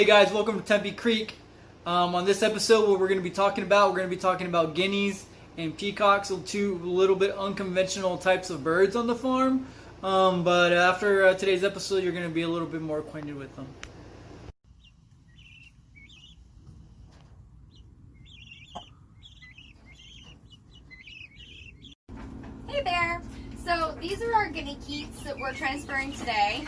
guys, welcome to Tempe Creek. On this episode, what we're going to be talking about guineas and peacocks, two little bit unconventional types of birds on the farm. But after today's episode, you're going to be a little bit more acquainted with them. Hey there! So these are our guinea keats that we're transferring today.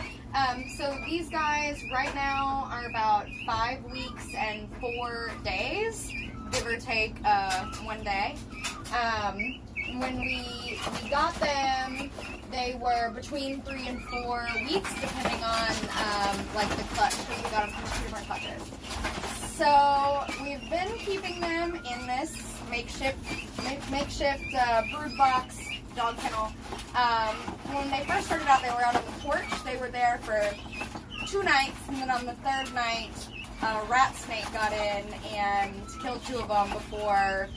So these guys right now are about 5 weeks and 4 days, give or take 1 day. When we got them, they were between 3 and 4 weeks, depending on like the clutch, because we got them from 2 different clutches. So we've been keeping them in this makeshift brood box dog kennel. When they first started out, they were out on the porch. They were there for 2 nights, and then on the 3rd night, a rat snake got in and killed 2 of them before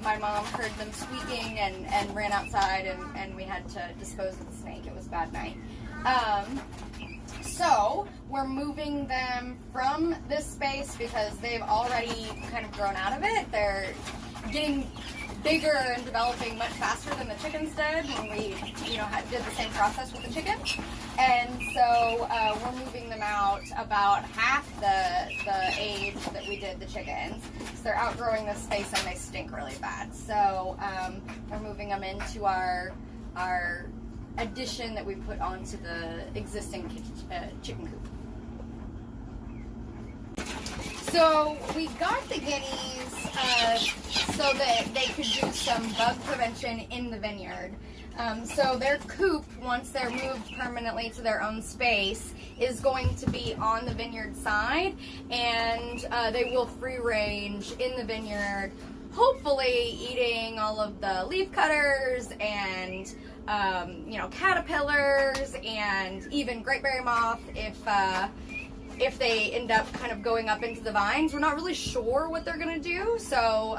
my mom heard them squeaking and ran outside, and we had to dispose of the snake. It was a bad night. So we're moving them from this space because they've already kind of grown out of it. They're getting bigger and developing much faster than the chickens did when we, did the same process with the chickens. And so we're moving them out about half the age that we did the chickens. So they're outgrowing this space and they stink really bad. So we're moving them into our addition that we put onto the existing chicken coop. So we got the guineas so that they could do some bug prevention in the vineyard. So their coop, once they're moved permanently to their own space, is going to be on the vineyard side, and they will free range in the vineyard, hopefully eating all of the leaf cutters and caterpillars and even grapeberry moth if they end up kind of going up into the vines. We're not really sure what they're gonna do, so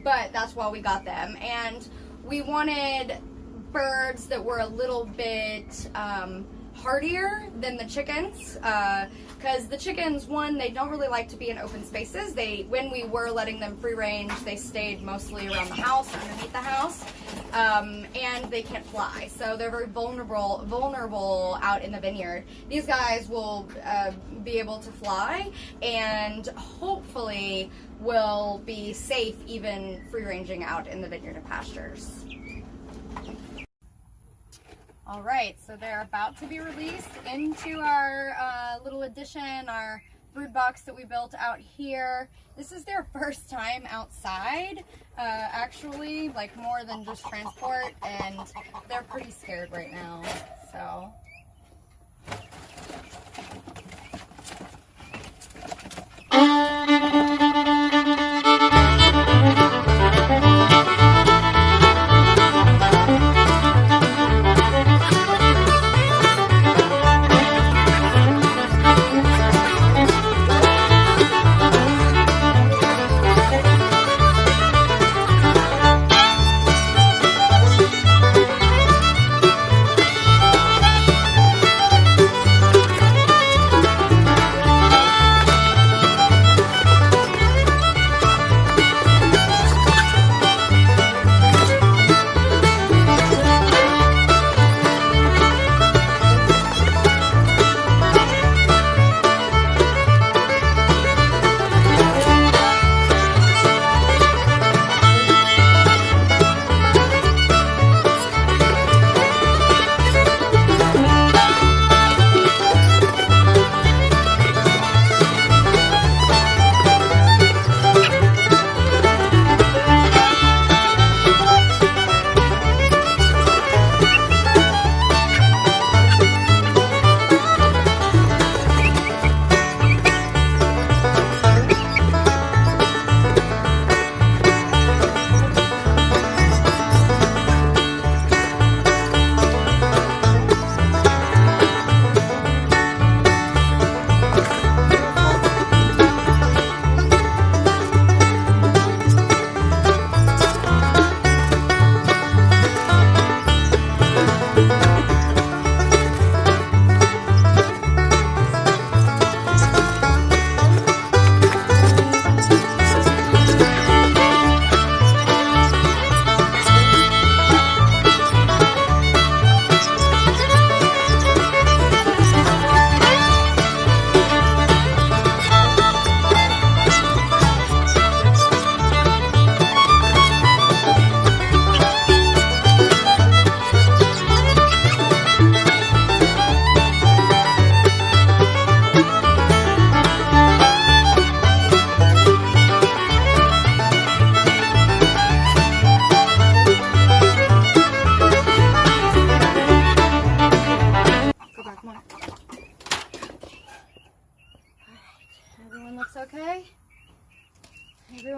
but that's why we got them. And we wanted birds that were a little bit hardier than the chickens, because the chickens, one, they don't really like to be in open spaces. When we were letting them free range, they stayed mostly around the house, underneath the house, and they can't fly, so they're very vulnerable out in the vineyard. These guys will be able to fly, and hopefully will be safe even free ranging out in the vineyard and pastures. All right, so they're about to be released into our little addition, our brood box that we built out here. This is their first time outside, actually, like more than just transport, and they're pretty scared right now, so.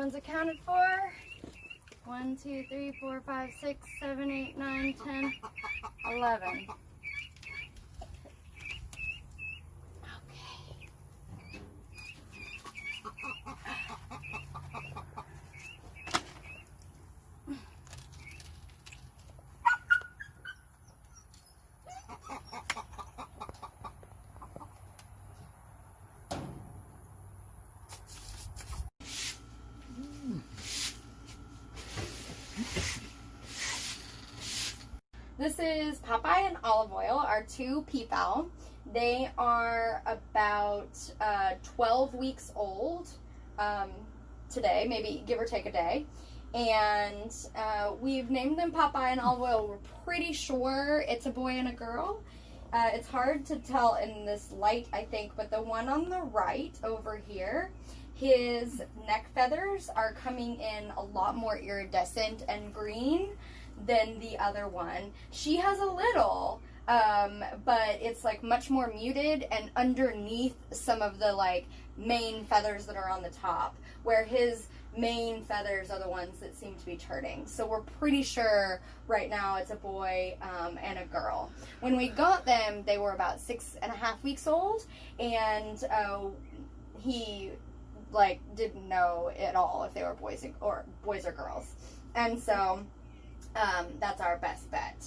one's accounted for. 1, 2, 3, 4, 5, 6, 7, 8, 9, 10, 11. This is Popeye and Olive Oil, our two peafowl. They are about 12 weeks old today, maybe give or take a day. And we've named them Popeye and Olive Oil. We're pretty sure it's a boy and a girl. It's hard to tell in this light, I think, but the one on the right over here, his neck feathers are coming in a lot more iridescent and green than the other one. She has a little, but it's like much more muted and underneath some of the like main feathers that are on the top, where his main feathers are the ones that seem to be turning. So we're pretty sure right now it's a boy and a girl. When we got them, they were about 6.5 weeks old, and he like didn't know at all if they were boys or girls, and so that's our best bet.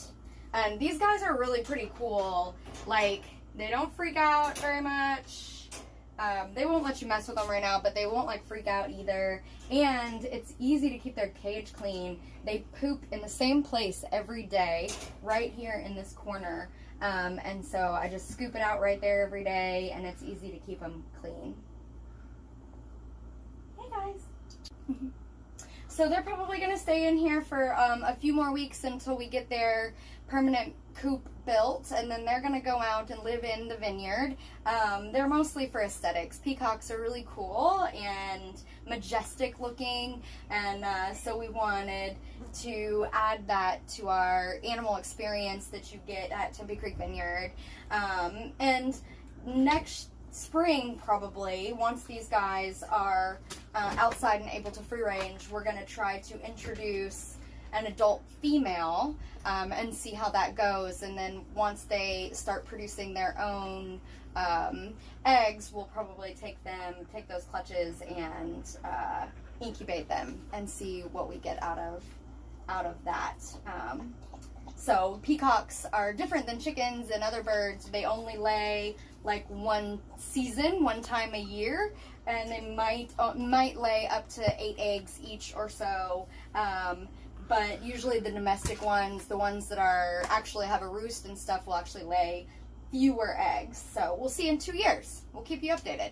And these guys are really pretty cool. Like, they don't freak out very much. They won't let you mess with them right now, but they won't like freak out either. And it's easy to keep their cage clean. They poop in the same place every day, right here in this corner. And so I just scoop it out right there every day, and it's easy to keep them clean. Hey guys. So they're probably going to stay in here for a few more weeks until we get their permanent coop built, and then they're going to go out and live in the vineyard. They're mostly for aesthetics. Peacocks are really cool and majestic looking, and so we wanted to add that to our animal experience that you get at Tempe Creek Vineyard. And next spring, probably, once these guys are outside and able to free range, we're going to try to introduce an adult female and see how that goes. And then once they start producing their own eggs, we'll probably take those clutches and incubate them and see what we get out of that. So peacocks are different than chickens and other birds. They only lay like one time a year, and they might lay up to 8 eggs each or so. But usually the domestic ones, the ones that are actually have a roost and stuff, will actually lay fewer eggs. So we'll see in 2 years. We'll keep you updated.